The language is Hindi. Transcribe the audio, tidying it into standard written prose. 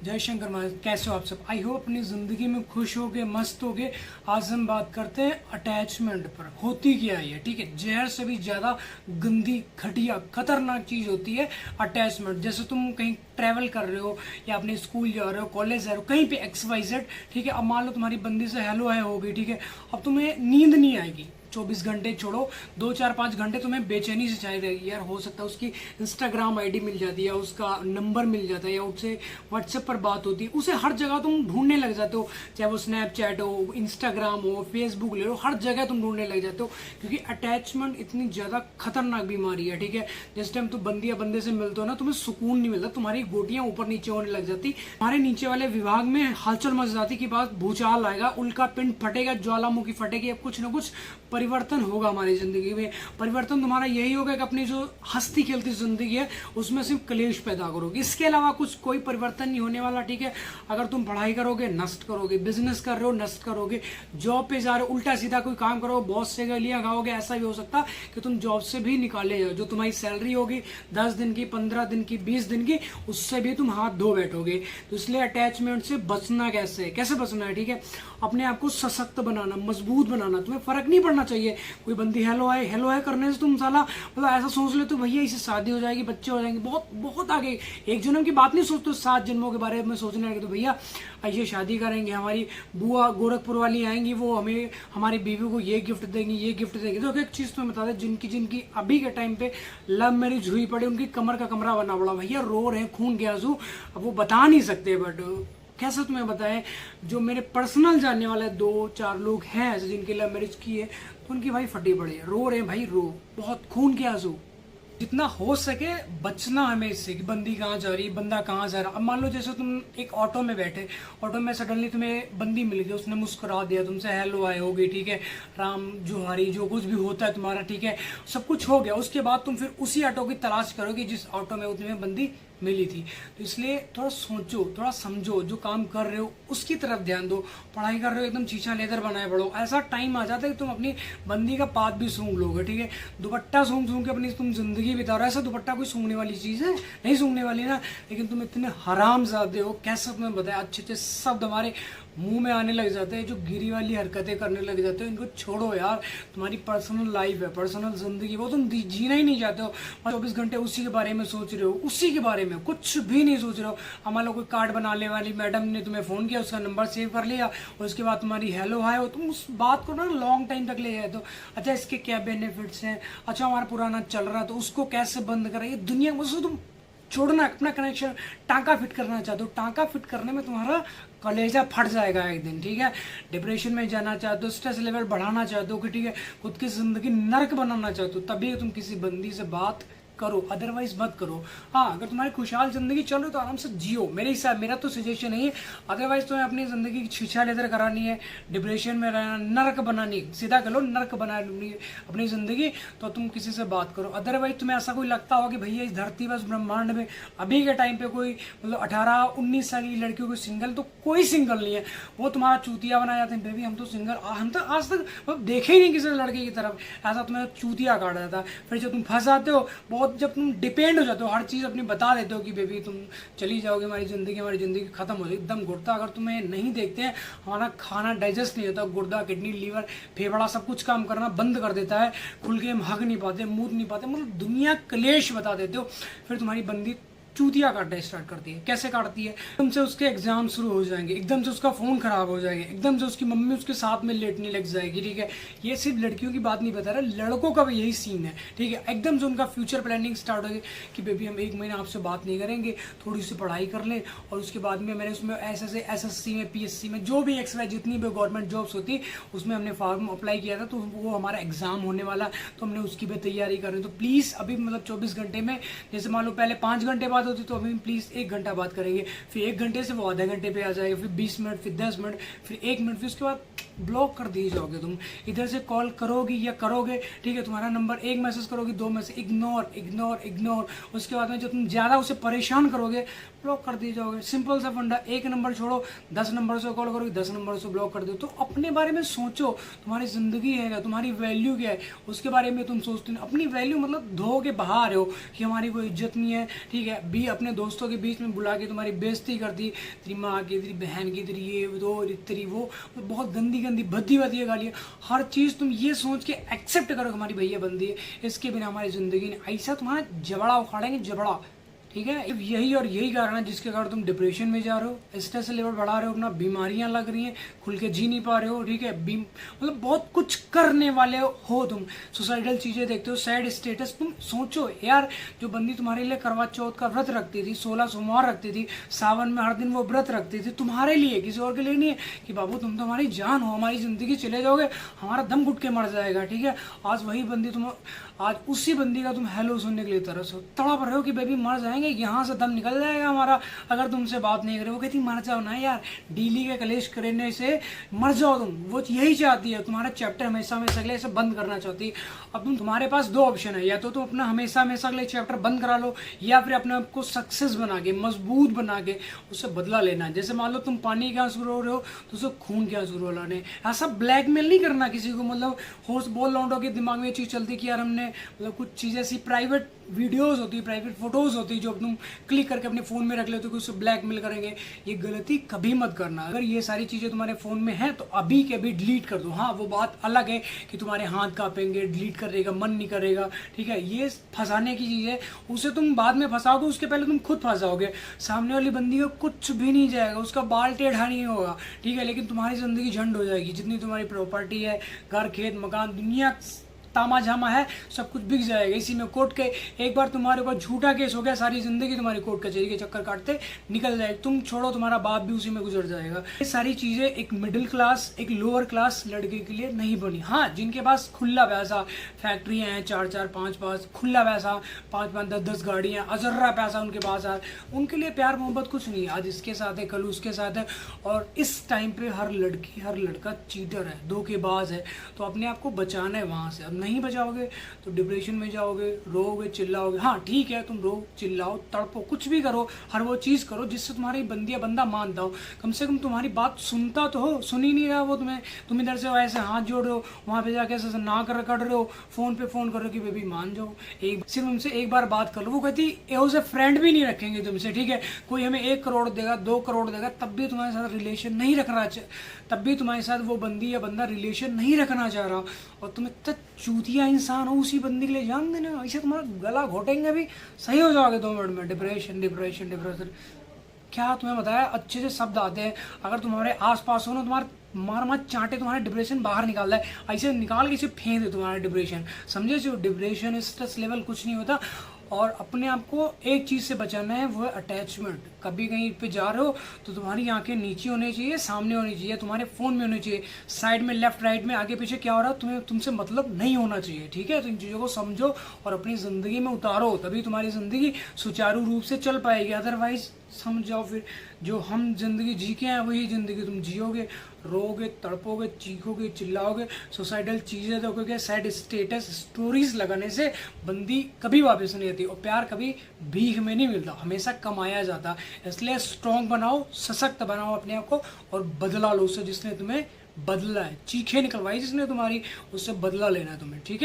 जय शंकर महाराज। कैसे हो आप सब? आई होप अपनी जिंदगी में खुश होगे, मस्त होगे। आज हम बात करते हैं अटैचमेंट पर। होती क्या है, ठीक है? जहर से भी ज्यादा गंदी, घटिया, खतरनाक चीज होती है अटैचमेंट। जैसे तुम कहीं ट्रैवल कर रहे हो या अपने स्कूल जा रहे हो, कॉलेज जा रहे हो, कहीं पे XYZ, ठीक है। अब मान लो तुम्हारी बंदी से हेलो है हो गई, ठीक है। अब तुम्हें नींद नहीं आएगी 24 घंटे, छोड़ो 2-4-5 घंटे तुम्हें बेचैनी से चाहिए रहेगी। यार हो सकता है उसकी इंस्टाग्राम आईडी मिल जाती है, उसका नंबर मिल जाता है, या उससे व्हाट्सएप पर बात होती है, उसे हर जगह तुम ढूंढने लग जाते हो। चाहे वो स्नैपचैट हो, इंस्टाग्राम हो, फेसबुक ले लो, हर जगह तुम ढूंढने लग जाते हो। क्योंकि अटैचमेंट इतनी ज्यादा खतरनाक बीमारी है, ठीक है। जिस टाइम तुम बंदी या बंदे से मिलते हो ना, तुम्हें सुकून नहीं मिलता, तुम्हारी गोटियां ऊपर नीचे होने लग जाती, हमारे नीचे वाले विभाग में हलचल मच जाती कि बात भूचाल आएगा, उल्का पिंड फटेगा, ज्वालामुखी फटेगी, अब कुछ ना कुछ परिवर्तन होगा हमारी जिंदगी में। परिवर्तन तुम्हारा यही होगा कि अपनी जो हंसती खेलती जिंदगी है उसमें सिर्फ कलेश पैदा करोगे, इसके अलावा कुछ कोई परिवर्तन नहीं होने वाला, ठीक है। अगर तुम पढ़ाई करोगे नष्ट करोगे, बिजनेस कर रहे हो नष्ट करोगे, जॉब पे जा रहे हो उल्टा सीधा कोई काम करो, बॉस से गालियां खाओगे, ऐसा भी हो सकता कि तुम जॉब से भी निकाले जाओ। जो तुम्हारी सैलरी होगी 10 दिन की, 15 दिन की, 20 दिन की, उससे भी तुम हाथ धो बैठोगे। तो इसलिए अटैचमेंट से बचना कैसे बचना है, ठीक है। अपने आप को सशक्त बनाना, मजबूत बनाना। तुम्हें फर्क नहीं पड़ना चाहिए कोई बंदी हेलो है करने से तुम साला मतलब ऐसा सोच ले तो भैया इससे शादी हो जाएगी, बच्चे हो जाएंगे, बहुत बहुत आगे। एक जन्म की बात नहीं सोचते, 7 जन्मों के बारे में सोचने लगे तो भैया ऐसे शादी करेंगे, हमारी बुआ गोरखपुर वाली आएंगी, वो हमें हमारी बीवी को ये गिफ्ट देंगी, ये गिफ्ट देंगी। तो एक चीज तुम्हें बता दें, जिनकी अभी के टाइम पे लव मैरिज हुई पड़ी, उनकी कमर का कमरा बना पड़ा, भैया रो रहे हैं खून के आंसू। अब वो बता नहीं सकते, बट कैसे तुम्हें बताएं। जो मेरे पर्सनल जानने वाले 2-4 लोग हैं ऐसे जिनकी लव मैरिज की है, तो उनकी भाई फटी पड़ी है, रो रहे हैं भाई, रो बहुत खून के आंसू। जितना हो सके बचना हमें इससे कि बंदी कहाँ जा रही है, बंदा कहाँ जा रहा। अब मान लो जैसे तुम एक ऑटो में बैठे, ऑटो में सडनली तुम्हें बंदी मिल गई, उसने मुस्कुरा दिया, तुमसे हेलो आए हो गई, ठीक है, राम जोहारी जो कुछ भी होता है तुम्हारा, ठीक है, सब कुछ हो गया। उसके बाद तुम फिर उसी ऑटो की तलाश करोगे जिस ऑटो में तुम्हें बंदी मिली थी। तो इसलिए थोड़ा सोचो, थोड़ा समझो, जो काम कर रहे हो उसकी तरफ ध्यान दो। पढ़ाई कर रहे हो एकदम चीचा लेदर बनाए पड़ो, ऐसा टाइम आ जाता है कि तुम अपनी बंदी का पात भी सूंघ लोगे, ठीक है। दुपट्टा सूंघ के अपनी तुम जिंदगी बिता रहे हो, ऐसा दुपट्टा कोई सूंघने वाली चीज है? नहीं सूंघने वाली ना। लेकिन तुम इतने हरामजादे हो, कैसे तुम्हें बताया, अच्छे अच्छे शब्द हमारे मुंह में आने लग जाते हैं, जो गिरी वाली हरकतें करने लग जाते हो, इनको छोड़ो यार। तुम्हारी पर्सनल लाइफ है, पर्सनल जिंदगी, वो तुम जीना ही नहीं चाहते हो। 24 घंटे उसी के बारे में सोच रहे हो, उसी के बारे में कुछ भी नहीं सोच रहे हो। हमारा कोई कार्ड बनाने वाली मैडम ने तुम्हें फोन किया, उसका नंबर सेव कर लिया, और उसके बाद तुम्हारी हेलो हाय हो, तुम उस बात को ना लॉन्ग टाइम तक ले जाते हो। अच्छा इसके क्या बेनिफिट्स हैं, अच्छा हमारा पुराना चल रहा है तो उसको कैसे बंद करें, ये दुनिया में तुम छोड़ना, अपना कनेक्शन टांका फिट करना चाहते हो। टांका फिट करने में तुम्हारा कलेजा फट जाएगा एक दिन, ठीक है। डिप्रेशन में जाना चाहते हो, स्ट्रेस लेवल बढ़ाना चाहते हो, कि ठीक है खुद की जिंदगी नर्क बनाना चाहते हो, तभी तुम किसी बंदी से बात करो, अदरवाइज मत करो। हाँ अगर तुम्हारी खुशहाल जिंदगी चल रही तो आराम से जियो, मेरे हिसाब, मेरा तो सजेशन नहीं है। अदरवाइज तुम्हें अपनी जिंदगी की छीछा लेदर करानी है, डिप्रेशन में रहना, नर्क बनानी, सीधा कह लो नर्क बनानी अपनी जिंदगी, तो तुम किसी से बात करो। अदरवाइज तुम्हें ऐसा कोई लगता होगा कि भैया इस धरती पर, ब्रह्मांड में अभी के टाइम पे कोई मतलब 18-19 साल की लड़कियों को सिंगल, तो कोई सिंगल नहीं है। वो तुम्हारा चूतिया बनाया जाते हैं, बेबी हम तो सिंगल, हम तो आज तक मतलब देखे ही नहीं किसी लड़के की तरफ, ऐसा तुम्हें चूतिया काटा जाता है। फिर जब तुम फंस जाते हो, बहुत जब तुम डिपेंड हो जाते हो, हर चीज अपनी बता देते हो कि बेबी तुम चली जाओगे, हमारी जिंदगी खत्म हो जाएगी, एकदम गुर्दा। अगर तुम्हें नहीं देखते हैं, हमारा खाना डाइजेस्ट नहीं होता, गुर्दा, किडनी, लीवर, फेफड़ा सब कुछ काम करना बंद कर देता है, खुल के हम हग नहीं पाते, मूत नहीं पाते, मतलब दुनिया कलेश बता देते हो। फिर तुम्हारी बंदी चूतिया काटना स्टार्ट करती है। कैसे काटती है? एकदम से उसके एग्जाम शुरू हो जाएंगे, एकदम से उसका फोन खराब हो जाएगा, एकदम से उसकी मम्मी उसके साथ में लेटने लग जाएगी, ठीक है। ये सिर्फ लड़कियों की बात नहीं बता रहा, लड़कों का भी यही सीन है, ठीक है। एकदम से उनका फ्यूचर प्लानिंग स्टार्ट होगी कि बेबी हम 1 महीना आपसे बात नहीं करेंगे, थोड़ी सी पढ़ाई कर ले, और उसके बाद में मैंने उसमें SSC में, PSC में, जो भी XY जितनी भी गवर्नमेंट जॉब्स होती उसमें हमने फॉर्म अप्लाई किया था, तो वो हमारा एग्जाम होने वाला, तो हमने उसकी भी तैयारी कर रहे हैं। तो प्लीज अभी मतलब 24 घंटे में, जैसे मान लो पहले 5 घंटे बाद होती, तो अभी प्लीज 1 घंटा बात करेंगे, फिर 1 घंटे से वो आधे घंटे पे आ जाएगा, फिर 20 मिनट, फिर 10 मिनट, फिर 1 मिनट, फिर उसके बाद ब्लॉक कर दिए जाओगे तुम। इधर से कॉल करोगी या करोगे, ठीक है, तुम्हारा नंबर, एक मैसेज करोगी, 2 मैसेज, इग्नोर इग्नोर इग्नोर। उसके बाद में जब तुम ज़्यादा उसे परेशान करोगे, ब्लॉक कर दिए जाओगे। सिंपल सा फंडा, एक नंबर छोड़ो, 10 नंबर से कॉल करोगे, 10 नंबर से ब्लॉक कर दो। तो अपने बारे में सोचो, तुम्हारी ज़िंदगी है क्या, तुम्हारी वैल्यू क्या है, उसके बारे में तुम सोचते हो। अपनी वैल्यू मतलब धो के बहा रहे हो कि हमारी कोई इज्जत नहीं है, ठीक है, भी अपने दोस्तों के बीच में बुला के तुम्हारी बेइज्जती कर दी, तेरी माँ की, तेरी बहन की, तेरी ये वो, तेरी वो, बहुत गंदी गंदी भद्दी भद्दी गालियाँ, हर चीज़ तुम ये सोच के एक्सेप्ट करो हमारी भैया बंदी है, इसके बिना हमारी ज़िंदगी नहीं। ऐसा तुम्हारा जबड़ा उखाड़ेंगे, जबड़ा, ठीक है। यही और यही कारण है जिसके कारण तुम डिप्रेशन में जा रहे हो, स्ट्रेस लेवल बढ़ा रहे हो अपना, बीमारियां लग रही हैं, खुल के जी नहीं पा रहे हो, ठीक है, मतलब बहुत कुछ करने वाले हो तुम, सुसाइडल चीज़ें देखते हो, सैड स्टेटस। तुम सोचो यार, जो बंदी तुम्हारे लिए करवा चौथ का व्रत रखती थी, 16 सोमवार रखती थी, सावन में हर दिन वो व्रत रखती थी, तुम्हारे लिए, किसी और के लिए नहीं है कि बाबू तुम तो हमारी जान हो, हमारी ज़िंदगी चले जाओगे, हमारा दम घुट के मर जाएगा, ठीक है। आज वही बंदी तुम, आज उसी बंदी का तुम हेलो सुनने के लिए तरसो, तड़प रहे हो कि बेबी मर जाएंगे, यहाँ से दम निकल जाएगा हमारा अगर तुमसे बात नहीं करे। वो कहती मर जाओ ना यार, डीली के कलेश करने से मर जाओ तुम। वो यही चाहती है, तुम्हारा चैप्टर हमेशा हमेशा के लिए ऐसे बंद करना चाहती है। अब तुम्हारे पास 2 ऑप्शन है, या तो तुम अपना हमेशा हमेशा के लिए चैप्टर बंद करा लो, या फिर अपने आप को सक्सेस बना के, मजबूत बना के उससे बदला लेना। जैसे मान लो तुम पानी के आंसू रो रहे हो तो उसे खून के आंसू लाने। ऐसा ब्लैकमेल नहीं करना किसी को, मतलब होश बोल लौटो के दिमाग में ये चीज़ चलती कि यार हमने, मतलब कुछ चीज़ें ऐसी प्राइवेट वीडियोस होती है, प्राइवेट फोटोज होती है जो तुम क्लिक करके अपने फ़ोन में रख लेते हो कि उससे ब्लैकमेल करेंगे। ये गलती कभी मत करना। अगर ये सारी चीज़ें तुम्हारे फ़ोन में हैं तो अभी के अभी डिलीट कर दो। हाँ, वो बात अलग है कि तुम्हारे हाथ कांपेंगे, डिलीट करेगा, मन नहीं करेगा, ठीक है, ये फंसाने की चीज़ है। उसे तुम बाद में फंसाओगे, उसके पहले तुम खुद फंस जाओगे। सामने वाली बंदी को कुछ भी नहीं जाएगा, उसका बाल टेढ़ा नहीं होगा, ठीक है, लेकिन तुम्हारी ज़िंदगी झंड हो जाएगी। जितनी तुम्हारी प्रॉपर्टी है, घर खेत मकान दुनिया तामा झामा है, सब कुछ बिक जाएगा। इसी में कोर्ट के, एक बार तुम्हारे ऊपर झूठा केस हो गया, सारी जिंदगी तुम्हारी कोर्ट कचहरी के चक्कर काटते निकल जाएगी। तुम छोड़ो, तुम्हारा बाप भी उसी में गुजर जाएगा। ये सारी चीजें एक मिडिल क्लास, एक लोअर क्लास लड़के के लिए नहीं बनी। हाँ, जिनके पास खुला पैसा, फैक्ट्रियां हैं, 4-4 5-5 खुला पैसा, 5-5 10-10 गाड़ियां, अजर्रा पैसा उनके पास है, उनके लिए प्यार मोहब्बत कुछ नहीं है। आज इसके साथ है, कल उसके साथ है, और इस टाइम पे हर लड़की हर लड़का चीटर है, धोखेबाज है। तो अपने आप को बचाना है वहां से। अब नहीं बचाओगे तो डिप्रेशन में जाओगे, रोओगे, चिल्लाओगे। हाँ ठीक है, तुम रो, चिल्लाओ, तड़पो, कुछ भी करो, हर वो चीज़ करो जिससे तुम्हारी बंदिया बंदा मानता हो। कम से कम तुम्हारी बात सुनता तो हो, सुन ही नहीं रहा वो तुम्हें। तुम इधर से ऐसे हाथ जोड़ रहे हो, वहाँ पे जाके ऐसे नाक रगड़ रहे हो, फोन पे फोन कर रहे हो कि बेबी मान जाओ, सिर्फ उनसे एक बार बात कर लो। वो कहती एहो से फ्रेंड भी नहीं रखेंगे तुमसे, ठीक है। कोई हमें 1 करोड़ देगा, 2 करोड़ देगा, तब भी तुम्हारे साथ रिलेशन नहीं रखना, तब भी तुम्हारे साथ वो बंदी या बंदा रिलेशन नहीं रखना चाह रहा, और तुम इतना चूतिया इंसान हो उसी बंदी के लिए जान देना। ऐसे तुम्हारा गला घोटेंगे भी, सही हो जाओगे 2 मिनट में। डिप्रेशन डिप्रेशन डिप्रेशन, क्या तुम्हें बताया, अच्छे से शब्द आते हैं। अगर तुम्हारे आसपास हो ना, तुम्हारे मार मार चांटे तुम्हारे डिप्रेशन बाहर निकाल है, ऐसे निकाल के इसे फेंक दे तुम्हारा डिप्रेशन। समझे? जो डिप्रेशन स्ट्रेस लेवल कुछ नहीं होता। और अपने आप को एक चीज़ से बचाना है, वो है अटैचमेंट। कभी कहीं पे जा रहे हो तो तुम्हारी आंखें नीचे होनी चाहिए, सामने होनी चाहिए, तुम्हारे फ़ोन में होनी चाहिए, साइड में, लेफ्ट राइट में, आगे पीछे क्या हो रहा है तुम्हें, तुमसे मतलब नहीं होना चाहिए, ठीक है। तो इन चीज़ों को समझो और अपनी ज़िंदगी में उतारो, तभी तुम्हारी ज़िंदगी सुचारू रूप से चल पाएगी। अदरवाइज समझ जाओ, फिर जो हम जिंदगी जी के हैं वही ज़िंदगी तुम जियोगे, रोगे, तड़पोगे, चीखोगे, चिल्लाओगे, सुसाइडल चीज़ें देखोगे, सैड स्टेटस स्टोरीज लगाने से बंदी कभी वापस नहीं आती। और प्यार कभी भीख में नहीं मिलता, हमेशा कमाया जाता। इसलिए स्ट्रॉन्ग बनाओ, सशक्त बनाओ अपने आप को, और बदला लो उससे जिसने तुम्हें बदला है। चीखें निकलवाई जिसने तुम्हारी, उससे बदला लेना है तुम्हें, ठीक है।